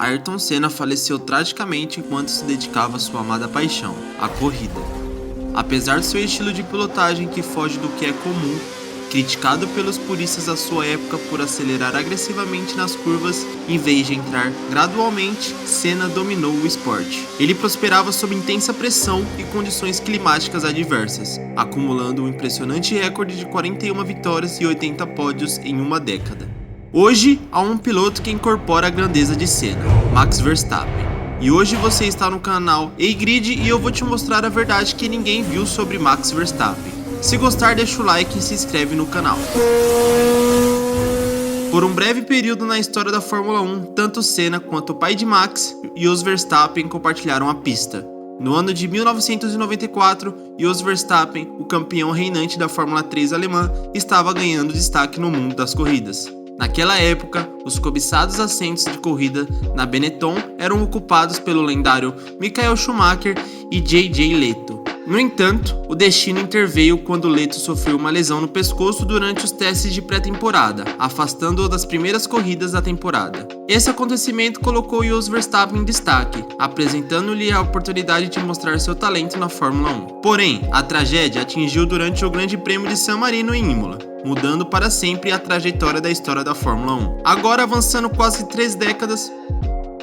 Ayrton Senna faleceu tragicamente enquanto se dedicava à sua amada paixão, a corrida. Apesar do seu estilo de pilotagem que foge do que é comum, criticado pelos puristas da sua época por acelerar agressivamente nas curvas em vez de entrar gradualmente, Senna dominou o esporte. Ele prosperava sob intensa pressão e condições climáticas adversas, acumulando um impressionante recorde de 41 vitórias e 80 pódios em uma década. Hoje, há um piloto que incorpora a grandeza de Senna, Max Verstappen. E hoje você está no canal E-Grid e eu vou te mostrar a verdade que ninguém viu sobre Max Verstappen. Se gostar, deixa o like e se inscreve no canal. Por um breve período na história da Fórmula 1, tanto Senna quanto o pai de Max e Jos Verstappen compartilharam a pista. No ano de 1994, Jos Verstappen, o campeão reinante da Fórmula 3 alemã, estava ganhando destaque no mundo das corridas. Naquela época, os cobiçados assentos de corrida na Benetton eram ocupados pelo lendário Michael Schumacher e J.J. Leto. No entanto, o destino interveio quando Leto sofreu uma lesão no pescoço durante os testes de pré-temporada, afastando-o das primeiras corridas da temporada. Esse acontecimento colocou Jos Verstappen em destaque, apresentando-lhe a oportunidade de mostrar seu talento na Fórmula 1. Porém, a tragédia atingiu durante o Grande Prêmio de San Marino em Imola, mudando para sempre a trajetória da história da Fórmula 1. Agora avançando quase 3 décadas,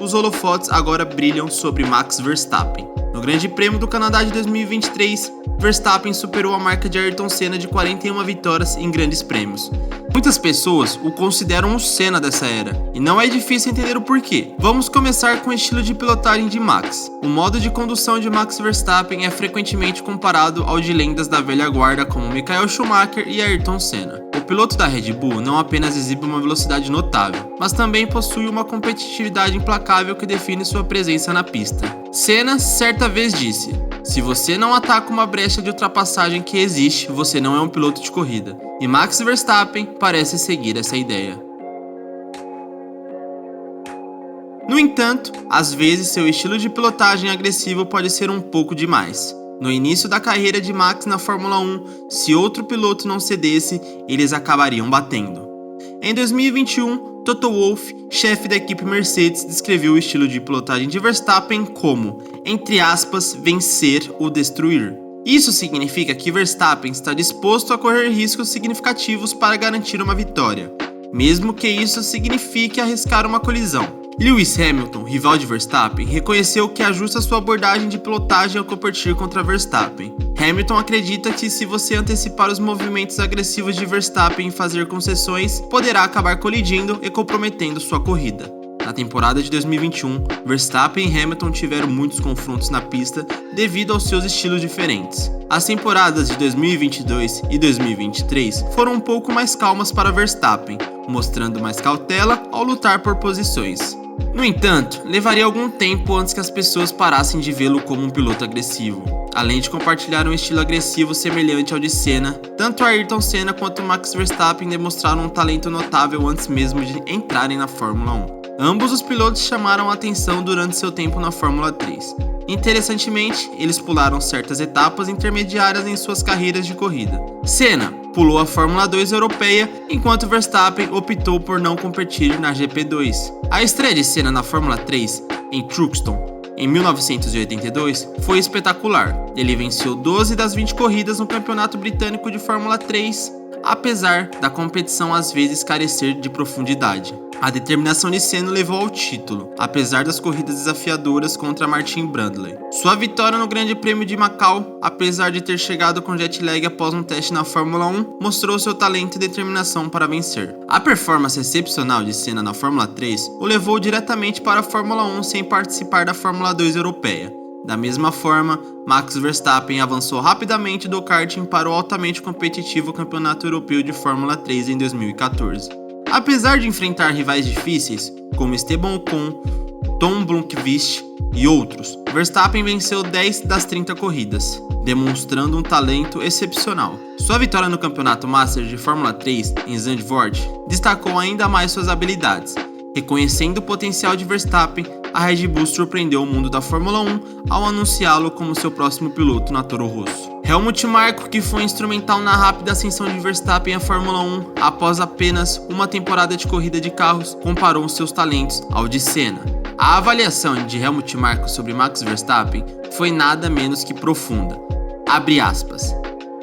os holofotes agora brilham sobre Max Verstappen. No Grande Prêmio do Canadá de 2023, Verstappen superou a marca de Ayrton Senna de 41 vitórias em grandes prêmios. Muitas pessoas o consideram o Senna dessa era, e não é difícil entender o porquê. Vamos começar com o estilo de pilotagem de Max. O modo de condução de Max Verstappen é frequentemente comparado ao de lendas da velha guarda como Michael Schumacher e Ayrton Senna. O piloto da Red Bull não apenas exibe uma velocidade notável, mas também possui uma competitividade implacável que define sua presença na pista. Senna certa vez disse: "Se você não ataca uma brecha de ultrapassagem que existe, você não é um piloto de corrida." E Max Verstappen parece seguir essa ideia. No entanto, às vezes seu estilo de pilotagem agressivo pode ser um pouco demais. No início da carreira de Max na Fórmula 1, se outro piloto não cedesse, eles acabariam batendo. Em 2021, Toto Wolff, chefe da equipe Mercedes, descreveu o estilo de pilotagem de Verstappen como, entre aspas, vencer ou destruir. Isso significa que Verstappen está disposto a correr riscos significativos para garantir uma vitória, mesmo que isso signifique arriscar uma colisão. Lewis Hamilton, rival de Verstappen, reconheceu que ajusta sua abordagem de pilotagem ao competir contra Verstappen. Hamilton acredita que se você antecipar os movimentos agressivos de Verstappen e fazer concessões, poderá acabar colidindo e comprometendo sua corrida. Na temporada de 2021, Verstappen e Hamilton tiveram muitos confrontos na pista devido aos seus estilos diferentes. As temporadas de 2022 e 2023 foram um pouco mais calmas para Verstappen, mostrando mais cautela ao lutar por posições. No entanto, levaria algum tempo antes que as pessoas parassem de vê-lo como um piloto agressivo. Além de compartilhar um estilo agressivo semelhante ao de Senna, tanto Ayrton Senna quanto Max Verstappen demonstraram um talento notável antes mesmo de entrarem na Fórmula 1. Ambos os pilotos chamaram a atenção durante seu tempo na Fórmula 3. Interessantemente, eles pularam certas etapas intermediárias em suas carreiras de corrida. Senna pulou a Fórmula 2 europeia, enquanto Verstappen optou por não competir na GP2. A estreia de Senna na Fórmula 3, em Thruxton, em 1982, foi espetacular. Ele venceu 12 das 20 corridas no Campeonato Britânico de Fórmula 3, apesar da competição às vezes carecer de profundidade. A determinação de Senna levou ao título, apesar das corridas desafiadoras contra Martin Brundle. Sua vitória no Grande Prêmio de Macau, apesar de ter chegado com jet lag após um teste na Fórmula 1, mostrou seu talento e determinação para vencer. A performance excepcional de Senna na Fórmula 3 o levou diretamente para a Fórmula 1 sem participar da Fórmula 2 europeia. Da mesma forma, Max Verstappen avançou rapidamente do karting para o altamente competitivo Campeonato Europeu de Fórmula 3 em 2014. Apesar de enfrentar rivais difíceis, como Esteban Ocon, Tom Blomqvist e outros, Verstappen venceu 10 das 30 corridas, demonstrando um talento excepcional. Sua vitória no Campeonato Master de Fórmula 3 em Zandvoort destacou ainda mais suas habilidades. Reconhecendo o potencial de Verstappen, a Red Bull surpreendeu o mundo da Fórmula 1 ao anunciá-lo como seu próximo piloto na Toro Rosso. Helmut Marko, que foi instrumental na rápida ascensão de Verstappen à Fórmula 1 após apenas uma temporada de corrida de carros, comparou seus talentos ao de Senna. A avaliação de Helmut Marko sobre Max Verstappen foi nada menos que profunda. Abre aspas.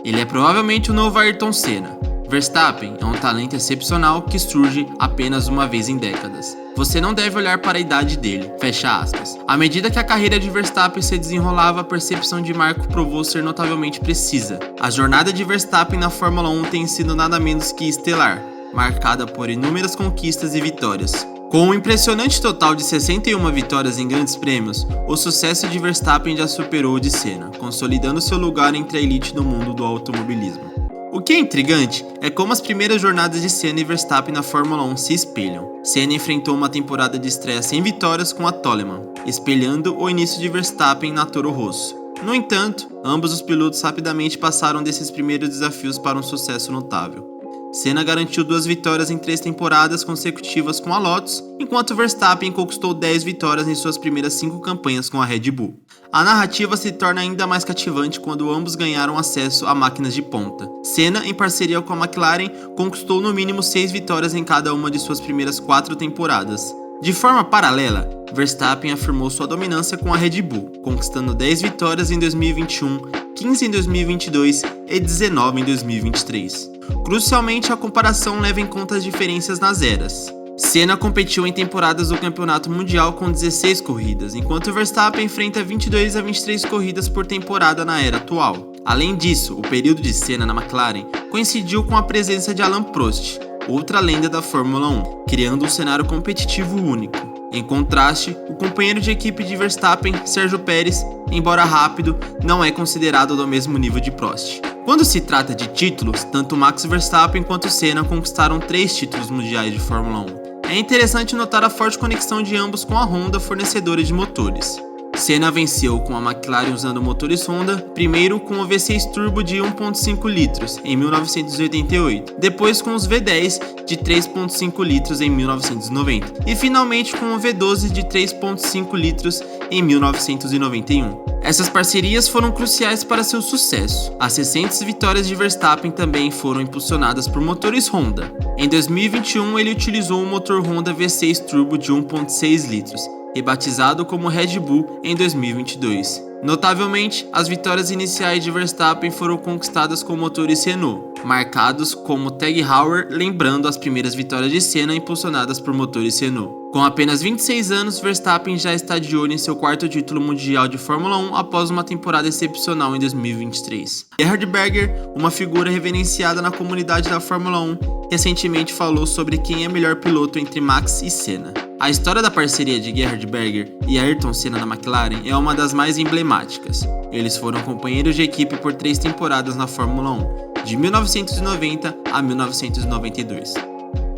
Ele é provavelmente o novo Ayrton Senna. Verstappen é um talento excepcional que surge apenas uma vez em décadas. Você não deve olhar para a idade dele, fecha aspas. À medida que a carreira de Verstappen se desenrolava, a percepção de Marko provou ser notavelmente precisa. A jornada de Verstappen na Fórmula 1 tem sido nada menos que estelar, marcada por inúmeras conquistas e vitórias. Com um impressionante total de 61 vitórias em grandes prêmios, o sucesso de Verstappen já superou o de Senna, consolidando seu lugar entre a elite do mundo do automobilismo. O que é intrigante é como as primeiras jornadas de Senna e Verstappen na Fórmula 1 se espelham. Senna enfrentou uma temporada de estreia sem vitórias com a Toleman, espelhando o início de Verstappen na Toro Rosso. No entanto, ambos os pilotos rapidamente passaram desses primeiros desafios para um sucesso notável. Senna garantiu 2 vitórias em 3 temporadas consecutivas com a Lotus, enquanto Verstappen conquistou 10 vitórias em suas primeiras 5 campanhas com a Red Bull. A narrativa se torna ainda mais cativante quando ambos ganharam acesso a máquinas de ponta. Senna, em parceria com a McLaren, conquistou no mínimo 6 vitórias em cada uma de suas primeiras 4 temporadas. De forma paralela, Verstappen afirmou sua dominância com a Red Bull, conquistando 10 vitórias em 2021, 15 em 2022 e 19 em 2023. Crucialmente, a comparação leva em conta as diferenças nas eras. Senna competiu em temporadas do Campeonato Mundial com 16 corridas, enquanto Verstappen enfrenta 22 a 23 corridas por temporada na era atual. Além disso, o período de Senna na McLaren coincidiu com a presença de Alain Prost, outra lenda da Fórmula 1, criando um cenário competitivo único. Em contraste, o companheiro de equipe de Verstappen, Sérgio Pérez, embora rápido, não é considerado do mesmo nível de Prost. Quando se trata de títulos, tanto Max Verstappen quanto Senna conquistaram 3 títulos mundiais de Fórmula 1. É interessante notar a forte conexão de ambos com a Honda, fornecedora de motores. Senna venceu com a McLaren usando motores Honda, primeiro com o V6 Turbo de 1.5 litros em 1988, depois com os V10 de 3.5 litros em 1990 e finalmente com o V12 de 3.5 litros em 1991. Essas parcerias foram cruciais para seu sucesso. As recentes vitórias de Verstappen também foram impulsionadas por motores Honda. Em 2021, ele utilizou o motor Honda V6 Turbo de 1.6 litros, rebatizado como Red Bull em 2022. Notavelmente, as vitórias iniciais de Verstappen foram conquistadas com motores Renault, marcados como Tag Heuer, lembrando as primeiras vitórias de Senna impulsionadas por motores Renault. Com apenas 26 anos, Verstappen já está de olho em seu 4º título mundial de Fórmula 1 após uma temporada excepcional em 2023. Gerhard Berger, uma figura reverenciada na comunidade da Fórmula 1, recentemente falou sobre quem é melhor piloto entre Max e Senna. A história da parceria de Gerhard Berger e Ayrton Senna na McLaren é uma das mais emblemáticas. Eles foram companheiros de equipe por 3 temporadas na Fórmula 1, de 1990 a 1992.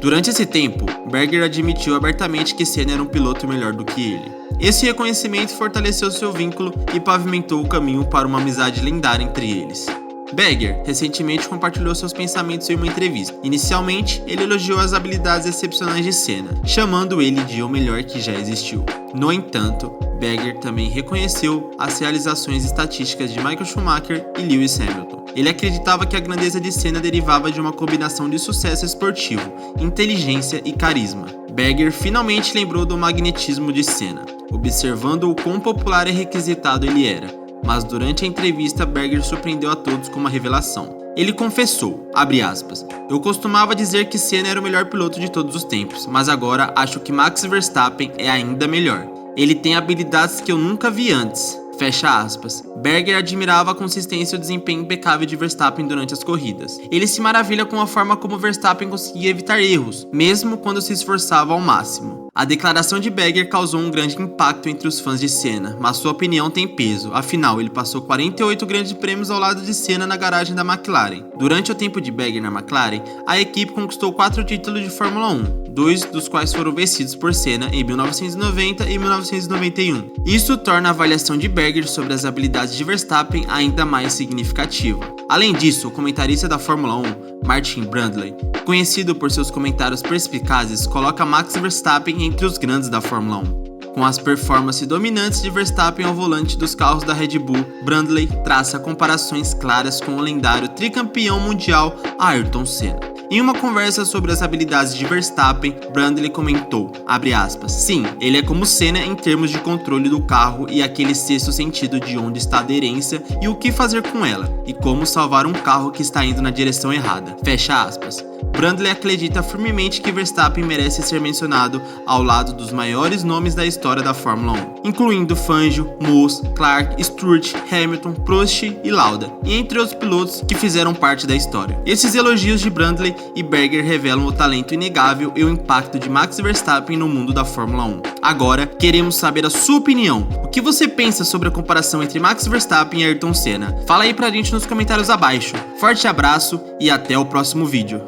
Durante esse tempo, Berger admitiu abertamente que Senna era um piloto melhor do que ele. Esse reconhecimento fortaleceu seu vínculo e pavimentou o caminho para uma amizade lendária entre eles. Berger recentemente compartilhou seus pensamentos em uma entrevista. Inicialmente, ele elogiou as habilidades excepcionais de Senna, chamando ele de o melhor que já existiu. No entanto, Berger também reconheceu as realizações estatísticas de Michael Schumacher e Lewis Hamilton. Ele acreditava que a grandeza de Senna derivava de uma combinação de sucesso esportivo, inteligência e carisma. Berger finalmente lembrou do magnetismo de Senna, observando o quão popular e requisitado ele era. Mas durante a entrevista, Berger surpreendeu a todos com uma revelação. Ele confessou, abre aspas, eu costumava dizer que Senna era o melhor piloto de todos os tempos, mas agora acho que Max Verstappen é ainda melhor. Ele tem habilidades que eu nunca vi antes. Fecha aspas. Berger admirava a consistência e o desempenho impecável de Verstappen durante as corridas. Ele se maravilha com a forma como Verstappen conseguia evitar erros, mesmo quando se esforçava ao máximo. A declaração de Berger causou um grande impacto entre os fãs de Senna, mas sua opinião tem peso, afinal ele passou 48 grandes prêmios ao lado de Senna na garagem da McLaren. Durante o tempo de Berger na McLaren, a equipe conquistou 4 títulos de Fórmula 1, 2 dos quais foram vencidos por Senna em 1990 e 1991. Isso torna a avaliação de Berger sobre as habilidades de Verstappen ainda mais significativa. Além disso, o comentarista da Fórmula 1, Martin Brundle, conhecido por seus comentários perspicazes, coloca Max Verstappen entre os grandes da Fórmula 1. Com as performances dominantes de Verstappen ao volante dos carros da Red Bull, Brundle traça comparações claras com o lendário tricampeão mundial Ayrton Senna. Em uma conversa sobre as habilidades de Verstappen, Brundle comentou, abre aspas, sim, ele é como Senna em termos de controle do carro e aquele sexto sentido de onde está a aderência e o que fazer com ela, e como salvar um carro que está indo na direção errada, fecha aspas. Brundle acredita firmemente que Verstappen merece ser mencionado ao lado dos maiores nomes da história da Fórmula 1, incluindo Fangio, Moss, Clark, Stewart, Hamilton, Prost e Lauda, e entre outros pilotos que fizeram parte da história. Esses elogios de Brundle e Berger revelam o talento inegável e o impacto de Max Verstappen no mundo da Fórmula 1. Agora, queremos saber a sua opinião. O que você pensa sobre a comparação entre Max Verstappen e Ayrton Senna? Fala aí pra gente nos comentários abaixo. Forte abraço e até o próximo vídeo.